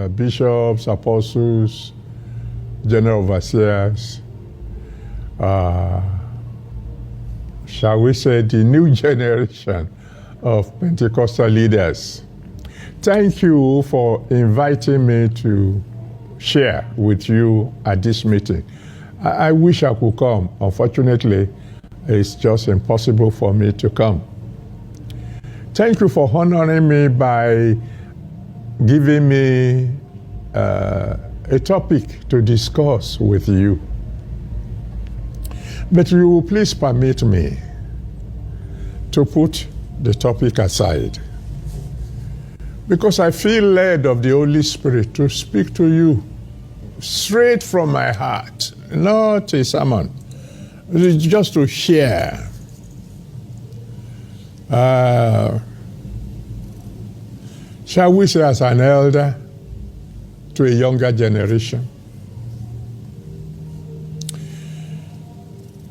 bishops, apostles, general overseers, shall we say, the new generation of Pentecostal leaders. Thank you for inviting me to share with you at this meeting. I wish I could come. Unfortunately, it's just impossible for me to come. Thank you for honoring me by giving me a topic to discuss with you. But you will please permit me to put the topic aside, because I feel led of the Holy Spirit to speak to you straight from my heart, not a sermon, just to share. Shall we say, as an elder to a younger generation,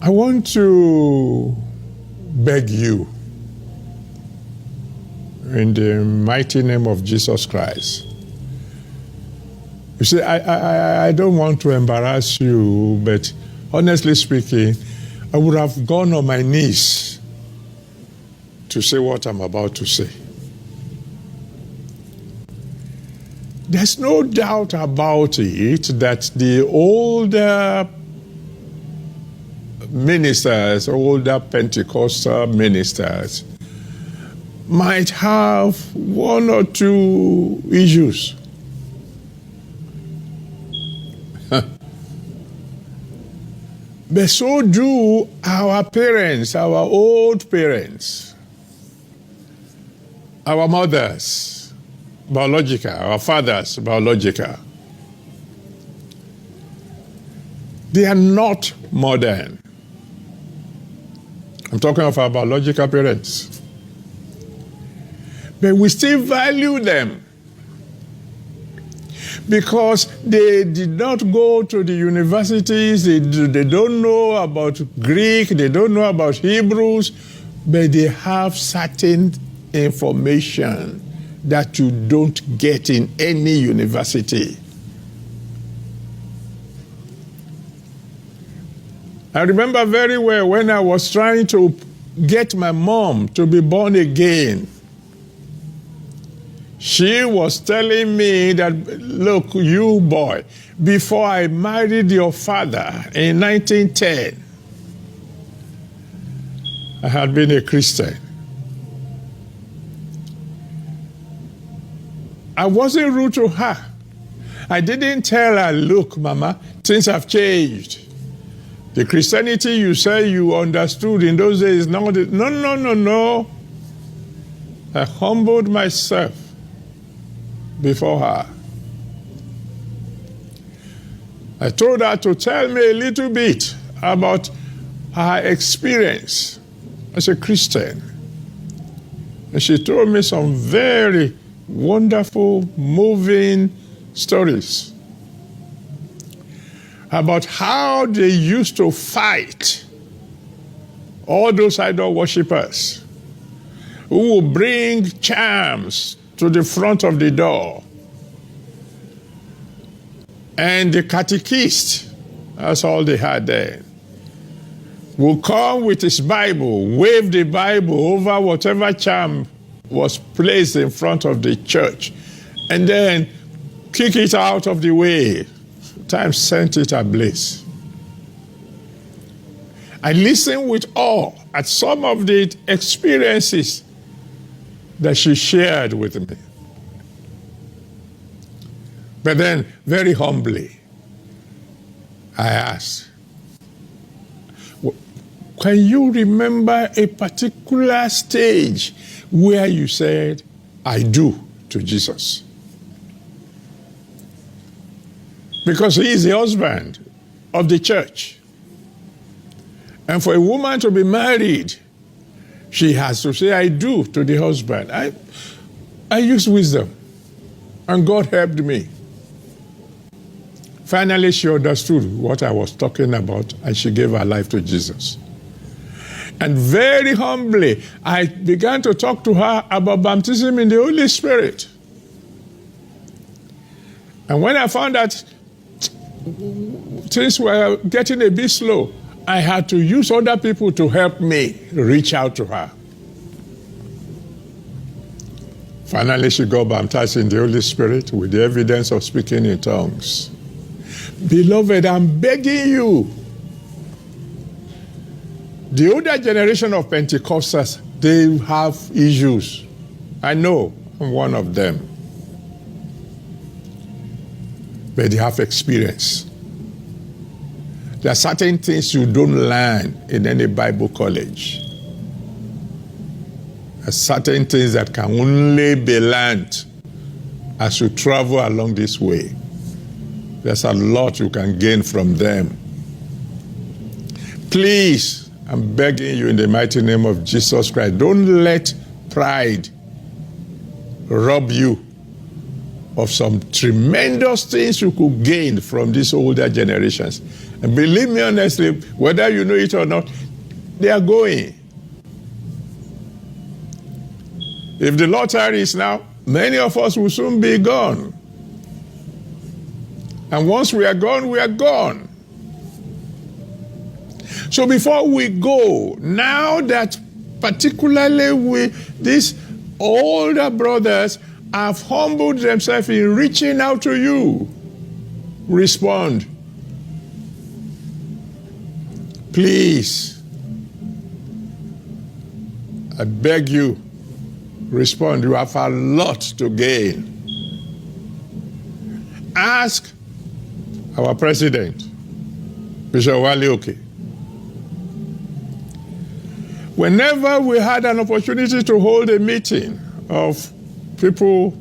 I want to beg you, in the mighty name of Jesus Christ. You see, I don't want to embarrass you, but honestly speaking, I would have gone on my knees to say what I'm about to say. There's no doubt about it that the older ministers, older Pentecostal ministers, might have one or two issues. But so do our parents, our old parents, our mothers, biological, our fathers, biological. They are not modern. I'm talking of our biological parents. But we still value them because they did not go to the universities, they don't know about Greek, they don't know about Hebrews, but they have certain information that you don't get in any university. I remember very well when I was trying to get my mom to be born again. She was telling me that, look, you boy, before I married your father in 1910, I had been a Christian. I wasn't rude to her. I didn't tell her, look, Mama, things have changed. The Christianity you say you understood in those days, no. I humbled myself before her. I told her to tell me a little bit about her experience as a Christian. And she told me some very wonderful, moving stories about how they used to fight all those idol worshippers who would bring charms to the front of the door. And the catechist, that's all they had there, will come with his Bible, wave the Bible over whatever charm was placed in front of the church, and then kick it out of the way. Time sent it ablaze. I listened with awe at some of the experiences that she shared with me. But then, very humbly, I asked, can you remember a particular stage where you said, I do to Jesus? Because he is the husband of the church. And for a woman to be married, she has to say, I do to the husband. I used wisdom, and God helped me. Finally, she understood what I was talking about, and she gave her life to Jesus. And very humbly, I began to talk to her about baptism in the Holy Spirit. And when I found that things were getting a bit slow, I had to use other people to help me reach out to her. Finally, she got baptized in the Holy Spirit with the evidence of speaking in tongues. Beloved, I'm begging you. The older generation of Pentecostals, they have issues. I know I'm one of them. But they have experience. There are certain things you don't learn in any Bible college. There are certain things that can only be learned as you travel along this way. There's a lot you can gain from them. Please, I'm begging you in the mighty name of Jesus Christ, don't let pride rob you of some tremendous things you could gain from these older generations. And believe me honestly, whether you know it or not, they are going. If the Lord tarries now, many of us will soon be gone. And once we are gone, we are gone. So before we go, now that particularly these older brothers have humbled themselves in reaching out to you, respond. Please, I beg you, respond. You have a lot to gain. Ask our president, Bishop Wale Oke. Whenever we had an opportunity to hold a meeting of people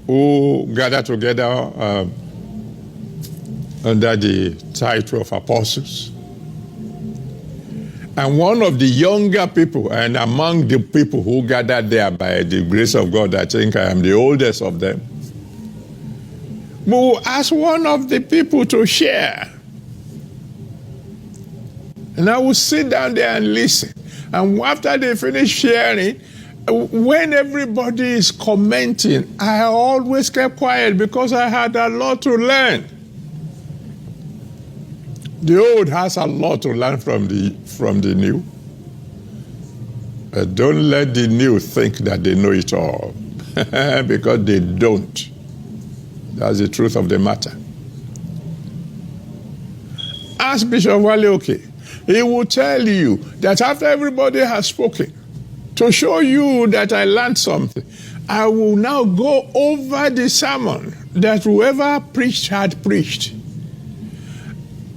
who gather together under the title of apostles, and one of the younger people, and among the people who gathered there by the grace of God, I think I am the oldest of them, we will ask one of the people to share. And I will sit down there and listen. And after they finish sharing, when everybody is commenting, I always kept quiet because I had a lot to learn. The old has a lot to learn from the new. Don't let the new think that they know it all, because they don't. That's the truth of the matter. Ask Bishop Wale Oke. He will tell you that after everybody has spoken, to show you that I learned something, I will now go over the sermon that whoever preached had preached,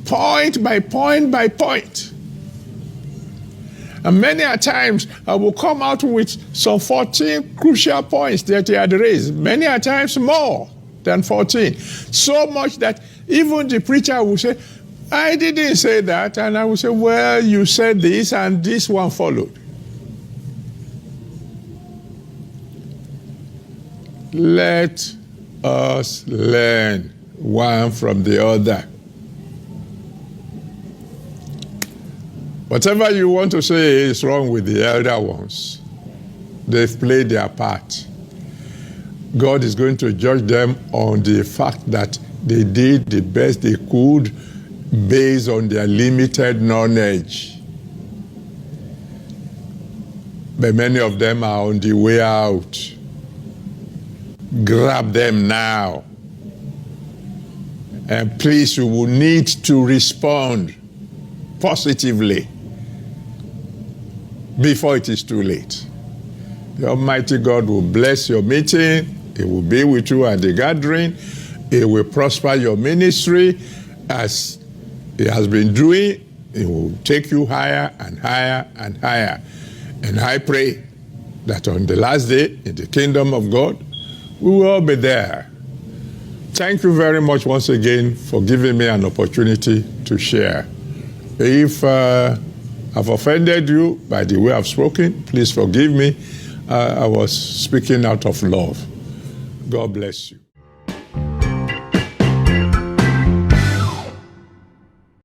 point by point by point. And many a times, I will come out with some 14 crucial points that he had raised, many a times more than 14. So much that even the preacher will say, I didn't say that. And I will say, well, you said this and this one followed. Let us learn one from the other. Whatever you want to say is wrong with the elder ones. They've played their part. God is going to judge them on the fact that they did the best they could based on their limited knowledge. But many of them are on the way out. Grab them now. And please, you will need to respond positively before it is too late. The Almighty God will bless your meeting. He will be with you at the gathering. He will prosper your ministry as He has been doing. He will take you higher and higher and higher. And I pray that on the last day in the kingdom of God, we will all be there. Thank you very much once again for giving me an opportunity to share. If I've offended you by the way I've spoken, please forgive me. I was speaking out of love. God bless you.